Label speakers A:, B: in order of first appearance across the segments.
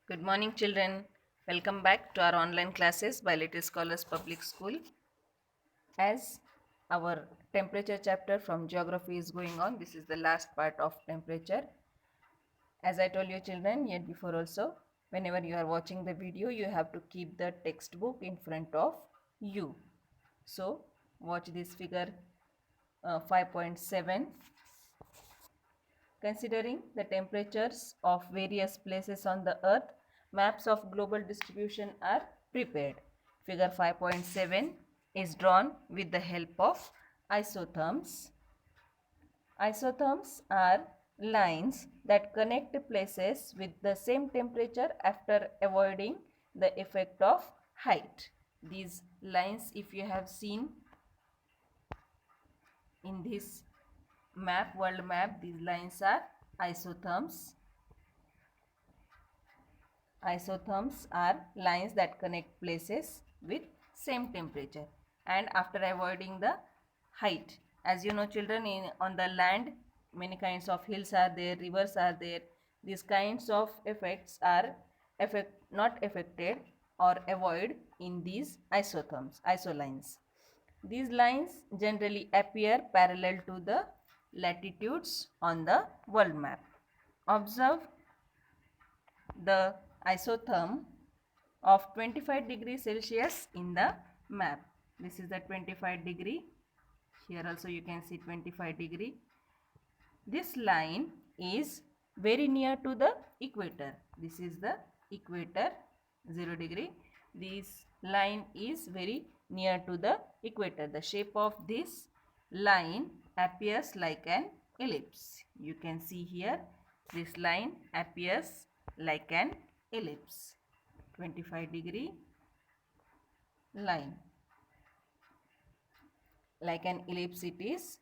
A: Good morning, children. Welcome back to our online classes by Little Scholars Public School. As our temperature chapter from geography is going on, this is the last part of temperature. As I told you, children, yet before also, whenever you are watching the video, you have to keep the textbook in front of you. So, watch this figure 5.7. Considering the temperatures of various places on the earth, maps of global distribution are prepared. Figure 5.7 is drawn with the help of isotherms. Isotherms are lines that connect places with the same temperature after avoiding the effect of height. These lines, if you have seen in this world map, these lines are isotherms. Isotherms are lines that connect places with same temperature and after avoiding the height. As you know, children, on the land many kinds of hills are there, rivers are there. These kinds of effects are not affected or avoid in these isolines. These lines generally appear parallel to the latitudes on the world map. Observe the isotherm of 25 degrees Celsius in the map. This is the 25 degree. Here also you can see 25 degree. This line is very near to the equator. This is the equator, 0 degree. This line is very near to the equator. The shape of this line appears like an ellipse. You can see here this line appears like an ellipse. 25 degree line. Like an ellipse it is.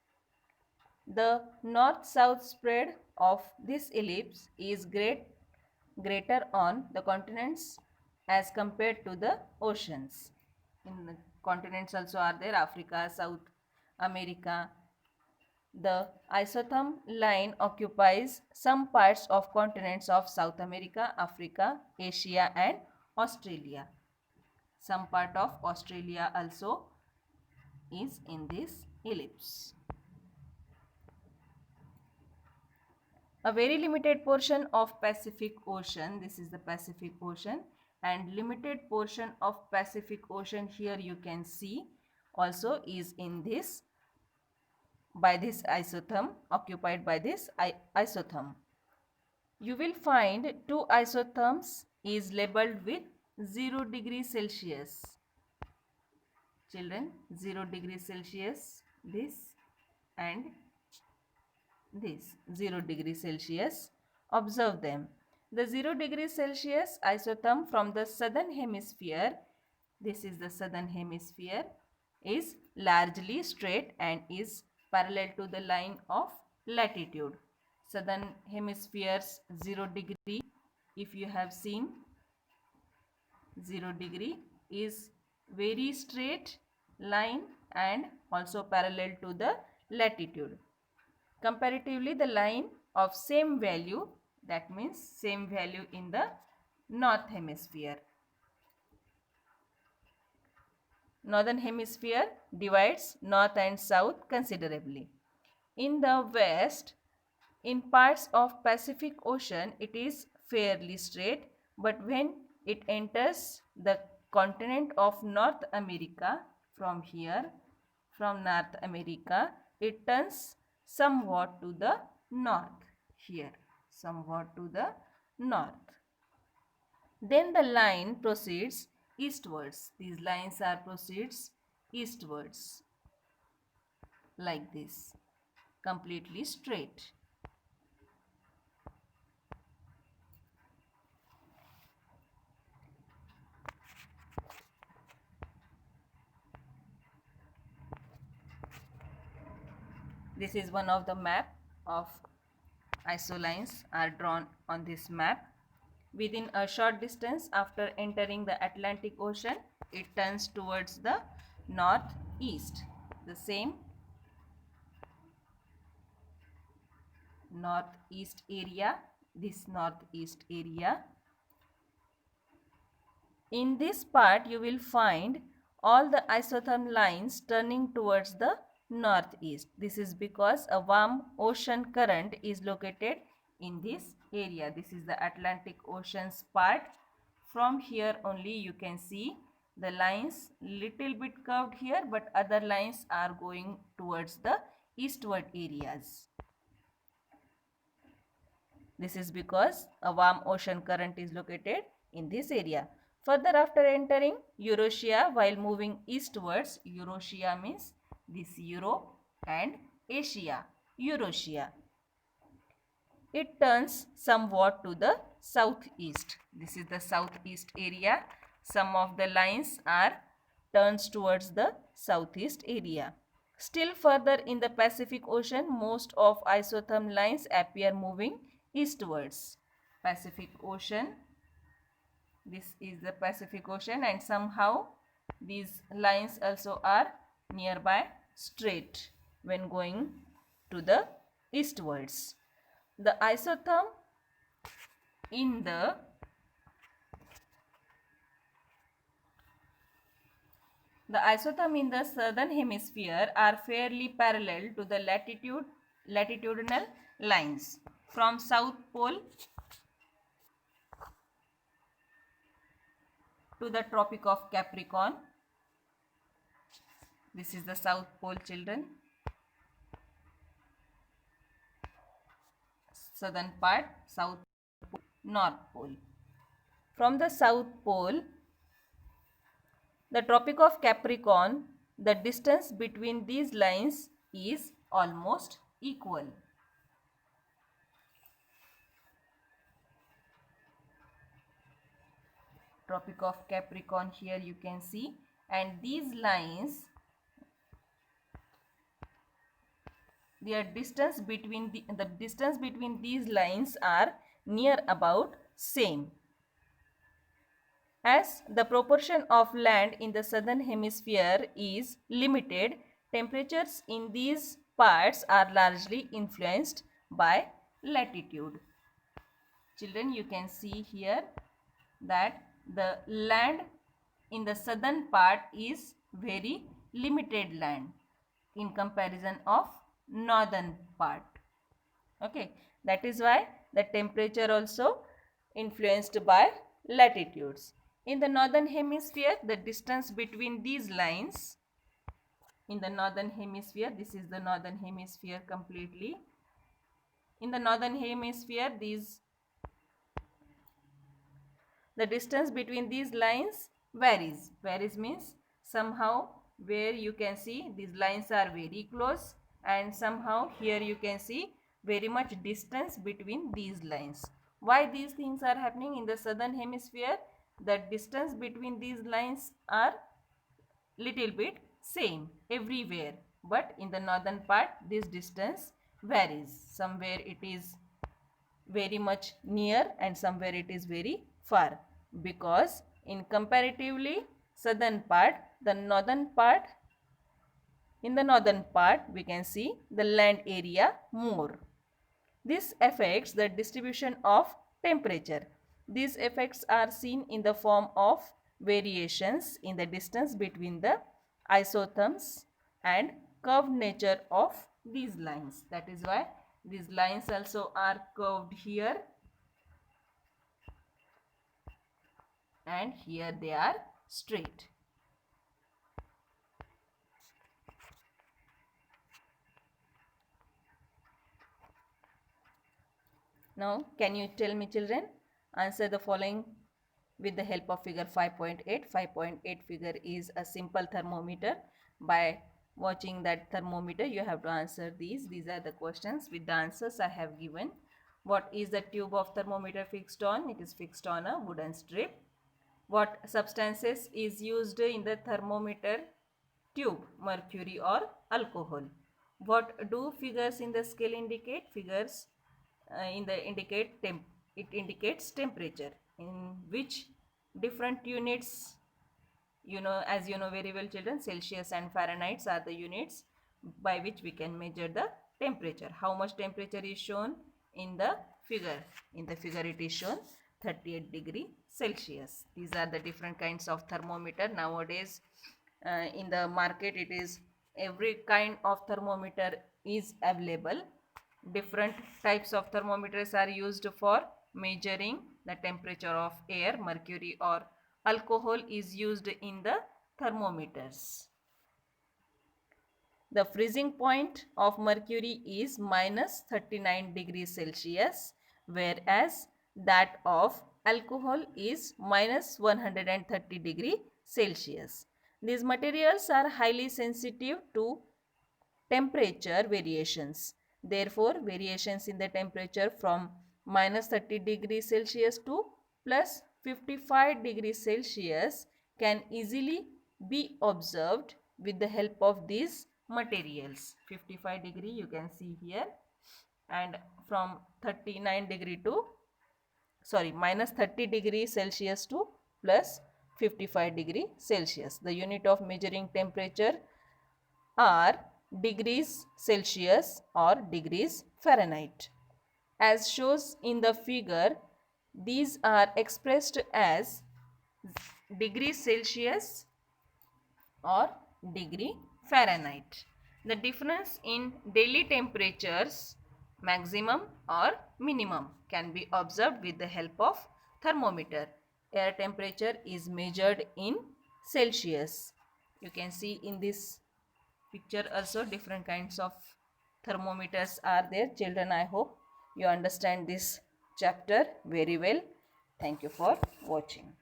A: The north-south spread of this ellipse is greater on the continents as compared to the oceans. In the continents also are there, Africa, South America. The isotherm line occupies some parts of continents of South America, Africa, Asia and Australia. Some part of Australia also is in this ellipse. A very limited portion of Pacific Ocean, this is the Pacific Ocean, and limited portion of Pacific Ocean here you can see also is in this by this isotherm, occupied by this isotherm. You will find two isotherms is labeled with 0 degree Celsius. Children, 0 degree Celsius, this and this 0 degree Celsius. Observe them. The 0 degree Celsius isotherm from the southern hemisphere, this is the southern hemisphere, is largely straight and is parallel to the line of latitude. Southern hemisphere's 0 degree, if you have seen, 0 degree is very straight line and also parallel to the latitude. Comparatively, the line of same value, that means same value in the north hemisphere. Northern hemisphere divides north and south considerably. In the west, in parts of Pacific Ocean, it is fairly straight, but when it enters the continent of North America from here, from North America, it turns somewhat to the north here, somewhat to the north. Then the line proceeds eastwards. These lines are proceeds eastwards like this, completely straight. This is one of the map of isolines are drawn on this map. Within a short distance after entering the Atlantic Ocean, it turns towards the northeast. The same northeast area, this northeast area In this part, you will find all the isotherm lines turning towards the northeast. This is because a warm ocean current is located in this area. This is the Atlantic Ocean's part. From here only you can see the lines little bit curved here, but other lines are going towards the eastward areas. This is because a warm ocean current is located in this area. Further, after entering Eurasia while moving eastwards, Eurasia means this Europe, and Asia, Eurasia. It turns somewhat to the southeast. This is the southeast area. Some of the lines are turns towards the southeast area. Still further in the Pacific Ocean, most of isotherm lines appear moving eastwards. Pacific Ocean. This is the Pacific Ocean, and somehow these lines also are nearby straight when going to the eastwards. The isotherm in the southern hemisphere are fairly parallel to the latitudinal lines. From South Pole to the Tropic of Capricorn. This is the South Pole, children. Southern part, South Pole, North Pole. From the South Pole, the Tropic of Capricorn, the distance between these lines is almost equal. Tropic of Capricorn, here you can see, and these lines, their distance between the distance between these lines are near about same. As the proportion of land in the southern hemisphere is limited, temperatures in these parts are largely influenced by latitude. Children, you can see here that the land in the southern part is very limited land in comparison of northern part. Okay, that is why the temperature also influenced by latitudes. In the northern hemisphere, the distance between these lines, in the northern hemisphere, this is the northern hemisphere completely. In the northern hemisphere, the distance between these lines varies. Varies means somehow where you can see these lines are very close, and somehow here you can see very much distance between these lines. Why these things are happening? In the southern hemisphere, the distance between these lines are little bit same everywhere, but in the northern part this distance varies. Somewhere it is very much near and somewhere it is very far, because in comparatively southern part, in the northern part we can see the land area more. This affects the distribution of temperature. These effects are seen in the form of variations in the distance between the isotherms and curved nature of these lines. That is why these lines also are curved here, and here they are straight. Now, can you tell me, children? Answer the following with the help of figure 5.8. 5.8 figure is a simple thermometer. By watching that thermometer, you have to answer these. These are the questions with the answers I have given. What is the tube of thermometer fixed on? It is fixed on a wooden strip. What substances is used in the thermometer tube? Mercury or alcohol. What do figures in the scale indicate? Figures it indicates temperature. In which different units, as you know very well, children, Celsius and Fahrenheit are the units by which we can measure the temperature. How much temperature is shown in the figure? In the figure it is shown 38 degree Celsius. These are the different kinds of thermometer. Nowadays in the market it is every kind of thermometer is available. Different types of thermometers are used for measuring the temperature of air. Mercury or alcohol is used in the thermometers. The freezing point of mercury is minus 39 degrees Celsius, whereas that of alcohol is minus 130 degree Celsius. These materials are highly sensitive to temperature variations. Therefore, variations in the temperature from minus 30 degrees Celsius to plus 55 degrees Celsius can easily be observed with the help of these materials. 55 degree you can see here, and from 39 degree to minus 30 degree Celsius to plus 55 degree Celsius. The unit of measuring temperature are degrees Celsius or degrees Fahrenheit. As shows in the figure, these are expressed as degree Celsius or degree Fahrenheit. The difference in daily temperatures, maximum or minimum, can be observed with the help of thermometer. Air temperature is measured in Celsius. You can see in this picture also different kinds of thermometers are there. Children, I hope you understand this chapter very well. Thank you for watching.